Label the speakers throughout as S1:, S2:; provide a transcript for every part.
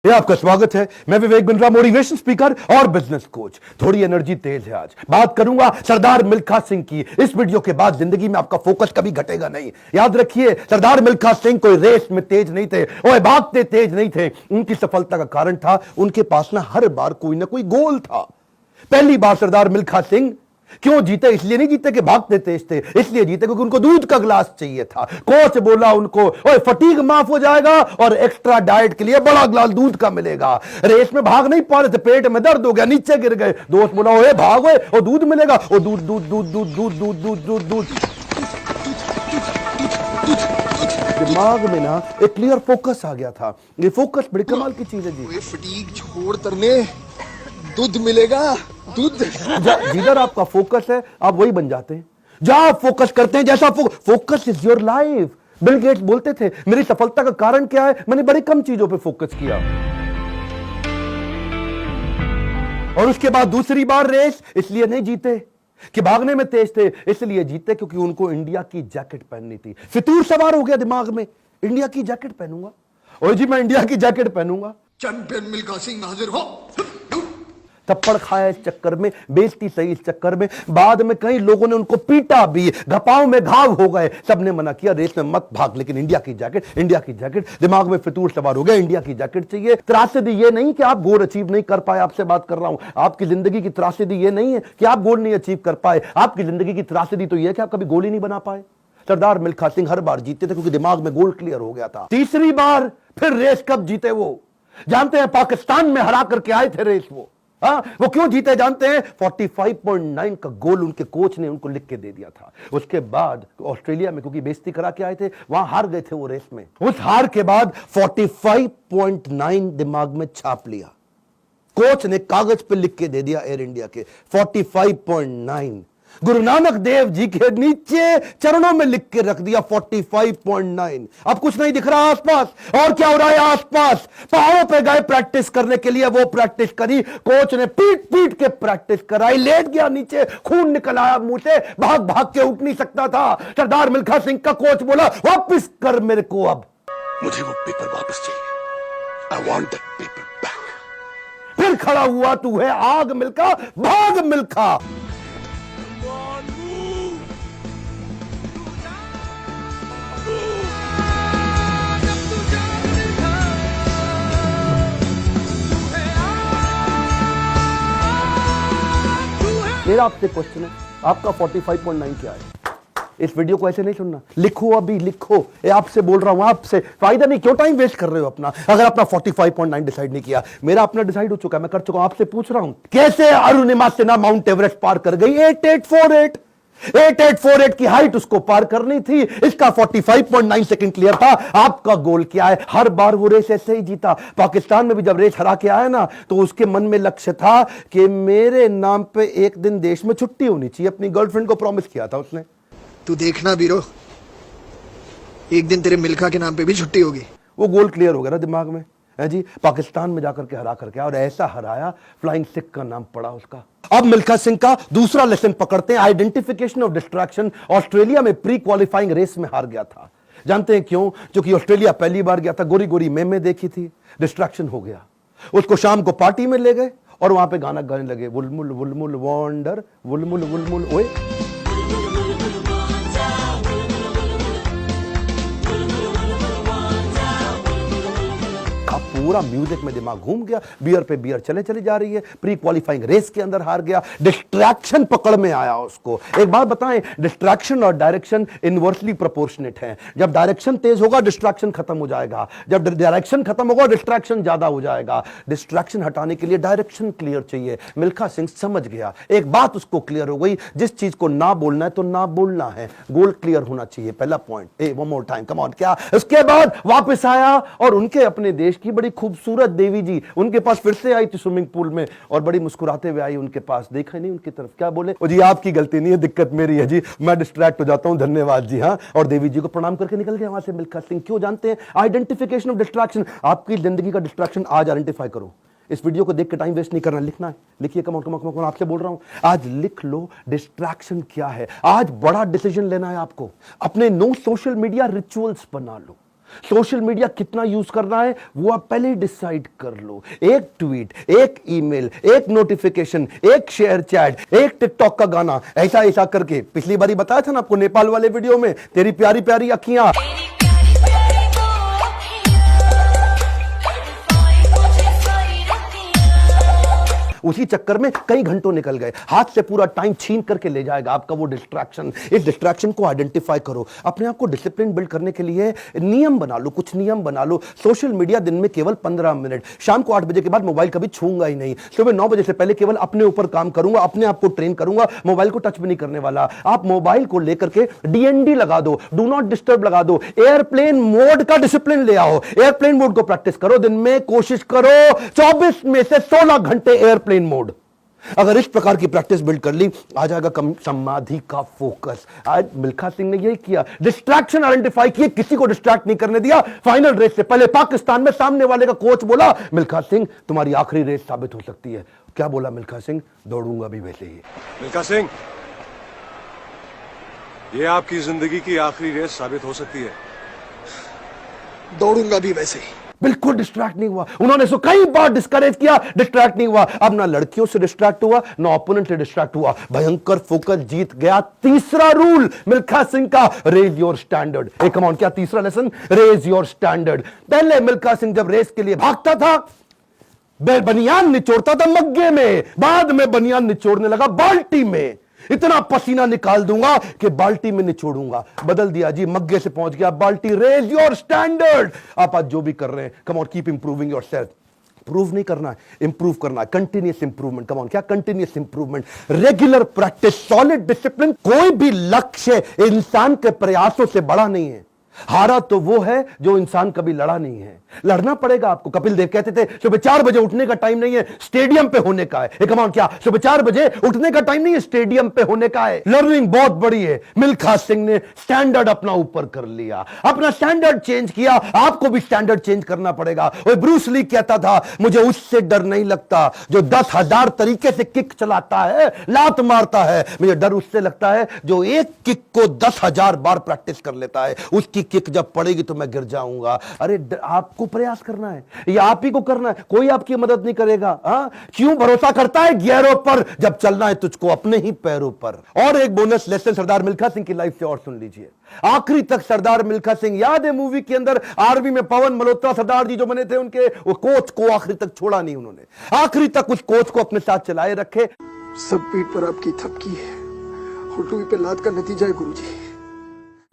S1: ये आपका स्वागत है। मैं विवेक बिंद्रा, मोटिवेशन स्पीकर और बिजनेस कोच। थोड़ी एनर्जी तेज है। आज बात करूंगा सरदार मिल्खा सिंह की। इस वीडियो के बाद जिंदगी में आपका फोकस कभी घटेगा नहीं। याद रखिए, सरदार मिल्खा सिंह कोई रेस में तेज नहीं थे और भागते तेज नहीं थे। उनकी सफलता का कारण था उनके पास ना हर बार कोई ना कोई गोल था। पहली बार सरदार मिल्खा सिंह क्यों जीते? इसलिए नहीं जीते कि भागते तेज थे, इसलिए जीते क्योंकि उनको दूध का गिलास चाहिए था। कोच बोला उनको, ओए फटीग माफ हो जाएगा और एक्स्ट्रा डाइट के लिए बड़ा गिलास दूध का मिलेगा। रेस में भाग नहीं पा रहे थे, पेट में दर्द हो गया, नीचे गिर गए। दोस्त बोला, ओए भागो और दूध मिलेगा। और दूध दूध दूध दूध दूध दूध दूध दूध दूध दिमाग में ना एक क्लियर फोकस आ गया था। ये फोकस बड़ी कमाल की चीज है जी।
S2: फटीग छोड़ तरने दूध मिलेगा, दूध।
S1: जिधर आपका फोकस है आप वही बन जाते हैं। जहां आप फोकस करते हैं, जैसा focus is your life. Bill Gates बोलते थे, मेरी सफलता का कारण क्या है? मैंने बड़ी कम चीजों पे फोकस किया। और उसके बाद दूसरी बार रेस इसलिए नहीं जीते कि भागने में तेज थे, इसलिए जीते क्योंकि उनको इंडिया की जैकेट पहननी थी। फितूर सवार हो गया दिमाग में, इंडिया की जैकेट पहनूंगा। और जी मैं इंडिया की जैकेट पहनूंगा।
S2: चैंपियन मिल्खा सिंह हाजिर हो।
S1: थप्पड़ खाया इस चक्कर में, बेइज्जती सही इस चक्कर में। बाद में कई लोगों ने उनको पीटा भी, घपाव में घाव हो गए। सबने मना किया, रेस में मत भाग, लेकिन इंडिया की जैकेट, इंडिया की जैकेट। दिमाग में फितूर सवार हो गया, इंडिया की जैकेट चाहिए। त्रासदी ये नहीं कि आप गोल अचीव नहीं कर पाए, आपसे बात कर रहा हूं। आपकी जिंदगी की त्रासदी ये नहीं है कि आप गोल नहीं अचीव कर पाए। आपकी जिंदगी की त्रासदी तो ये है कि आप कभी गोल ही नहीं बना पाए। सरदार मिल्खा सिंह हर बार जीते थे क्योंकि दिमाग में गोल क्लियर हो गया था। तीसरी बार फिर रेस कब जीते वो जानते हैं? पाकिस्तान में हरा करके आए थे रेस वो। वो क्यों जीते जानते हैं? 45.9 का गोल उनके कोच ने उनको लिख के दे दिया था। उसके बाद ऑस्ट्रेलिया में क्योंकि बेइज्जती करा के आए थे, वहां हार गए थे वो रेस में। उस हार के बाद 45.9 दिमाग में छाप लिया। कोच ने कागज पे लिख के दे दिया एयर इंडिया के 45.9। गुरु नानक देव जी के नीचे चरणों में लिख के रख दिया 45.9। अब कुछ नहीं दिख रहा आसपास। और क्या हो रहा है आसपास? पहाड़ों पे गए प्रैक्टिस करने के लिए, वो प्रैक्टिस करी। कोच ने पीट पीट के प्रैक्टिस कराई। लेट गया नीचे, खून निकल आया मुंह से, भाग भाग के उठ नहीं सकता था। सरदार मिल्खा सिंह का कोच बोला, वापस कर मेरे को, अब
S2: मुझे वो पेपर वापस चाहिए। I want that paper back।
S1: फिर खड़ा हुआ, तू है आग मिल्खा, भाग मिल्खा। मेरा आपसे क्वेश्चन है, आपका 45.9 क्या है? इस वीडियो को ऐसे नहीं सुनना, लिखो, अभी लिखो। ये आपसे बोल रहा हूं, आपसे। फायदा नहीं, क्यों टाइम वेस्ट कर रहे हो अपना? अगर अपना 45.9 डिसाइड नहीं किया, मेरा अपना डिसाइड हो चुका है, मैं कर चुका हूं। आपसे पूछ रहा हूं, कैसे अरुणिमा सिन्हा माउंट एवरेस्ट पार कर गई? 8848 की हाइट उसको पार करनी थी। इसका 45.9 सेकंड क्लियर था। आपका गोल क्या है? हर बार वो रेस ऐसे ही जीता। पाकिस्तान में भी जब रेस हरा के आया ना, तो उसके मन में लक्ष्य था कि मेरे नाम पे एक दिन देश में छुट्टी होनी चाहिए। अपनी गर्लफ्रेंड को प्रॉमिस किया था उसने।
S2: तू देखना बीरो, एक दिन तेरे मिल्खा के नाम पे भी छुट्टी होगी।
S1: वो गोल क्लियर हो गया ना दिमाग में, है जी। पाकिस्तान में जाकर के हरा करके, और ऐसा हराया, फ्लाइंग सिख का नाम पड़ा उसका। अब मिल्खा सिंह का दूसरा लेसन पकड़ते हैं, आइडेंटिफिकेशन ऑफ डिस्ट्रैक्शन। ऑस्ट्रेलिया में प्री क्वालिफाइंग रेस में हार गया था। जानते हैं क्यों? क्योंकि ऑस्ट्रेलिया पहली बार गया था, गोरी गोरी मेमे देखी थी, डिस्ट्रैक्शन हो गया। उसको शाम को पार्टी में ले गए और वहां पे गाना गाने लगे, वुलमुल वुलमुल वॉन्डर, वुलमुल वुलमुल ओए। पूरा म्यूजिक में दिमाग घूम गया, बियर पे बियर चले चली जा रही है। प्री क्वालिफाइंग रेस के अंदर हार गया, डिस्ट्रैक्शन पकड़ में आया उसको। एक बात बताएं, डिस्ट्रैक्शन और डायरेक्शन इनवर्सली प्रोपोर्शनेट है। जब डायरेक्शन तेज होगा, डिस्ट्रैक्शन खत्म हो जाएगा। जब डायरेक्शन खत्म होगा, डिस्ट्रैक्शन ज्यादा हो जाएगा। डिस्ट्रैक्शन हटाने के लिए डायरेक्शन क्लियर चाहिए। मिल्खा सिंह समझ गया, एक बात उसको क्लियर हो गई, जिस चीज को ना बोलना है तो ना बोलना है। गोल क्लियर होना चाहिए, पहला point. One more time, come on. क्या? उसके बाद वापस आया और उनके अपने देश की बड़ी खूबसूरत देवी जी उनके पास फिर से आई थी स्विमिंग पूल में, और बड़ी मुस्कुराते हुए आई उनके पास। देखा नहीं उनकी तरफ, क्या बोले? जी आपकी गलती नहीं है, दिक्कत मेरी है जी, मैं डिस्ट्रैक्ट हो जाता हूं, धन्यवाद जी। हाँ, और देवी जी को प्रणाम करके निकल गया वहां से मिल्खा सिंह। क्यों जानते हैं? Identification of distraction. आपकी जिंदगी का डिस्ट्रैक्शन आज आइडेंटिफाई करो। इस वीडियो को देख के टाइम वेस्ट नहीं करना, लिखना है। लिखिए, कम ऑन, आपसे बोल रहा हूं, आज लिख लो डिस्ट्रैक्शन क्या है। आज बड़ा डिसीजन लेना है आपको। अपने नो सोशल मीडिया रिचुअल्स बना लो। सोशल मीडिया कितना यूज करना है वो आप पहले ही डिसाइड कर लो। एक ट्वीट, एक ईमेल, एक नोटिफिकेशन, एक शेयर चैट, एक टिकटॉक का गाना, ऐसा ऐसा करके। पिछली बारी बताया था ना आपको नेपाल वाले वीडियो में, तेरी प्यारी प्यारी अखियां, उसी चक्कर में कई घंटों निकल गए, हाथ से पूरा टाइम छीन करके ले जाएगा आपका वो डिस्ट्रैक्शन। इस डिस्ट्रैक्शन को आइडेंटिफाई करो, अपने आप को डिसिप्लिन बिल्ड करने के लिए नियम बना लो, कुछ नियम बना लो। सोशल मीडिया दिन में केवल 15 मिनट, शाम को 8 बजे के बाद मोबाइल कभी छूंगा ही नहीं, सुबह 9 बजे से पहले केवल अपने ऊपर काम करूंगा, अपने आप को ट्रेन करूंगा, मोबाइल को टच भी नहीं करने वाला। आप मोबाइल को लेकर के डीएनडी लगा दो, डू नॉट डिस्टर्ब लगा दो, एयरप्लेन मोड का डिसिप्लिन ले आओ, एयरप्लेन मोड को प्रैक्टिस करो। दिन में कोशिश करो 24 में से 16 घंटे एयरप्लेन मोड। अगर इस प्रकार की प्रैक्टिस बिल्ड कर ली, आ जाएगा कम समाधि का फोकस। आज मिल्खा सिंह ने यही किया, डिस्ट्रैक्शन आइडेंटिफाई किए, किसी को डिस्ट्रैक्ट नहीं करने दिया। फाइनल रेस से पहले पाकिस्तान में सामने वाले का कोच बोला, मिल्खा सिंह तुम्हारी आखिरी रेस साबित हो सकती है। क्या बोला मिल्खा सिंह? दौड़ूंगा भी वैसे ही।
S3: मिल्खा सिंह, ये आपकी जिंदगी की आखिरी रेस साबित हो सकती है।
S2: दौड़ूंगा भी वैसे ही।
S1: बिल्कुल डिस्ट्रैक्ट नहीं हुआ। उन्होंने इसको कई बार डिस्करेज किया, डिस्ट्रैक्ट नहीं हुआ। अब ना लड़कियों से डिस्ट्रैक्ट हुआ, ना ओपोनेंट से डिस्ट्रैक्ट हुआ, भयंकर फोकस, जीत गया। तीसरा रूल मिल्खा सिंह का, रेज योर स्टैंडर्ड। ए कम ऑन, क्या तीसरा लेसन? Raise your standard. पहले मिल्खा सिंह जब रेस के लिए भागता था, बनियान निचोड़ता था मग्गे में, बाद में बनियान निचोड़ने लगा बाल्टी में। इतना पसीना निकाल दूंगा कि बाल्टी में निचोड़ूंगा। बदल दिया जी, मग्गे से पहुंच गया बाल्टी। Raise your standard. आप आज जो भी कर रहे हैं, come on, keep improving yourself. Prove नहीं करना है, इंप्रूव करना है, कंटिन्यूअस इंप्रूवमेंट। कम ऑन, क्या continuous improvement? Regular practice, solid discipline. कोई भी लक्ष्य इंसान के प्रयासों से बड़ा नहीं है। हारा तो वो है जो इंसान कभी लड़ा नहीं है। लड़ना पड़ेगा आपको। कपिल देव कहते थे सुबह 4 बजे उठने का टाइम नहीं है, स्टेडियम पे होने का है। कमान, क्या सुबह 4 बजे उठने का टाइम नहीं है, स्टेडियम पे होने का है। लर्निंग बहुत बड़ी है। मिल्खा सिंह ने स्टैंडर्ड अपना ऊपर कर लिया, अपना स्टैंडर्ड चेंज किया। आपको भी स्टैंडर्ड चेंज करना पड़ेगा। और ब्रूस ली कहता था, मुझे उससे डर नहीं लगता जो 10,000 तरीके से किक चलाता है, लात मारता है। मुझे डर उससे लगता है जो एक किक को 10,000 बार प्रैक्टिस कर लेता है। उसकी किक जब पड़ेगी तो मैं गिर जाऊंगा। अरे आपको प्रयास करना है, ये आप ही को करना है, कोई आपकी मदद नहीं करेगा। क्यों भरोसा करता है गियरों पर, जब चलना है तुझको अपने ही पैरों पर। और एक बोनस लेसन सरदार मिल्खा सिंह की लाइफ से और सुन लीजिए। आखिरी तक सरदार मिल्खा सिंह, याद है मूवी के अंदर आर्मी में पवन मल्होत्रा सरदार जी जो बने थे, उनके वो कोच को आखिरी तक छोड़ा नहीं उन्होंने। आखिरी तक उस कोच को अपने साथ चलाए रखे।
S2: सब पीठ पर आपकी थपकी है, हुटुई पे लात का नतीजा है गुरुजी।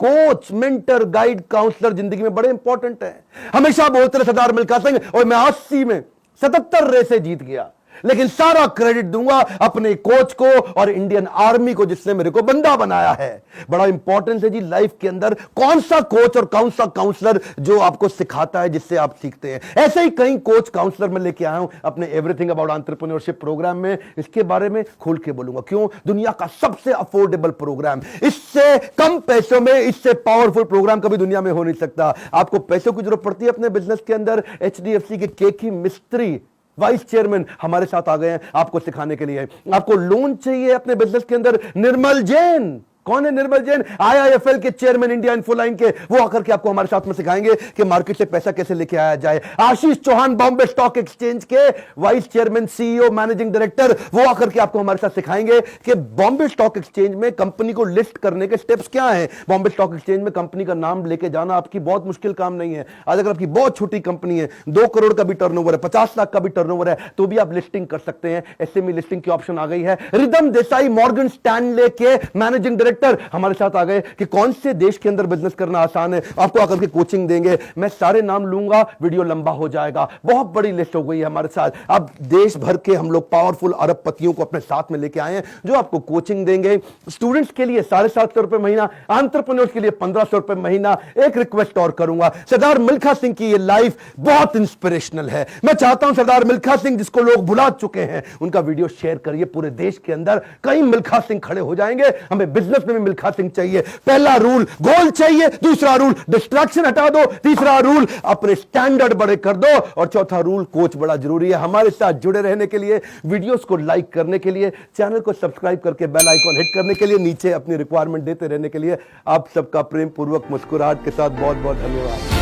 S1: कोच, मेंटर, गाइड, काउंसलर जिंदगी में बड़े इंपॉर्टेंट है। हमेशा बोलते रहे सरदार मिल्खा सिंह, और मैं 80 में 77 रेसें जीत गया, लेकिन सारा क्रेडिट दूंगा अपने कोच को और इंडियन आर्मी को जिसने मेरे को बंदा बनाया है। बड़ा इंपॉर्टेंट है जी लाइफ के अंदर कौन सा कोच और कौन सा काउंसलर जो आपको सिखाता है, जिससे आप सीखते हैं। ऐसे ही कई कोच काउंसलर मैं लेके आया हूं अपने एवरीथिंग अबाउट एंटरप्रेन्योरशिप प्रोग्राम में। इसके बारे में खोल के बोलूंगा। क्यों? दुनिया का सबसे अफोर्डेबल प्रोग्राम, इससे कम पैसों में इससे पावरफुल प्रोग्राम कभी दुनिया में हो नहीं सकता। आपको पैसों की जरूरत पड़ती है अपने बिजनेस के अंदर, HDFC के केकी मिस्त्री वाइस चेयरमैन हमारे साथ आ गए हैं आपको सिखाने के लिए। आपको लोन चाहिए अपने बिजनेस के अंदर, निर्मल जैन। कौन है निर्मल जैन? IIFL के चेयरमैन, इंडिया इन्फोलाइन के। वो आकर के आपको हमारे साथ में सिखाएंगे कि मार्केट से पैसा कैसे लेके आया जाए। आशीष चौहान, बॉम्बे स्टॉक एक्सचेंज के vice chairman, CEO, managing director, वो आकर के आपको हमारे साथ सिखाएंगे कि बॉम्बे स्टॉक एक्सचेंज में कंपनी को लिस्ट करने के स्टेप्स क्या हैं। बॉम्बे स्टॉक एक्सचेंज में कंपनी का नाम लेके जाना आपकी बहुत मुश्किल काम नहीं है। आज अगर आपकी बहुत छोटी कंपनी है, 2 करोड़ का भी टर्नओवर है, 50 लाख का भी टर्नओवर है, तो भी आप लिस्टिंग कर सकते हैं। SME लिस्टिंग की ऑप्शन आ गई है। रिदम देसाई, मॉर्गन स्टैनले के मैनेजिंग डायरेक्टर हमारे साथ आ गए कि कौन से देश के अंदर बिजनेस करना आसान है। आपको आकर के कोचिंग देंगे। मैं सारे नाम लूंगा, वीडियो लंबा हो जाएगा। बहुत बड़ी लिस्ट हो गई है हमारे साथ। अब देश भर के हम लोग पावरफुल अरबपतियों को अपने साथ में लेके आए हैं जो आपको कोचिंग देंगे। स्टूडेंट्स के लिए 750 रुपए महीना, एंटरप्रेन्योर्स के लिए 1500 रुपए महीना। एक रिक्वेस्ट और करूंगा, सरदार मिल्खा सिंह की ये लाइफ बहुत इंस्पिरेशनल है। मैं चाहता हूं सरदार मिल्खा सिंह जिसको लोग भुला चुके हैं, उनका वीडियो शेयर करिए पूरे देश के अंदर। कई मिल्खा सिंह खड़े हो जाएंगे। हमें बिजनेस में भी मिल्खा सिंह चाहिए। पहला रूल गोल चाहिए, दूसरा रूल डिस्ट्रैक्शन हटा दो, तीसरा रूल अपने स्टैंडर्ड बड़े कर दो, और चौथा रूल कोच बड़ा जरूरी है। हमारे साथ जुड़े रहने के लिए, वीडियोस को लाइक करने के लिए, चैनल को सब्सक्राइब करके बेल आइकॉन हिट करने के लिए, नीचे अपनी रिक्वायरमेंट देते रहने के लिए आप सबका प्रेम पूर्वक मुस्कुराहट के साथ बहुत बहुत धन्यवाद।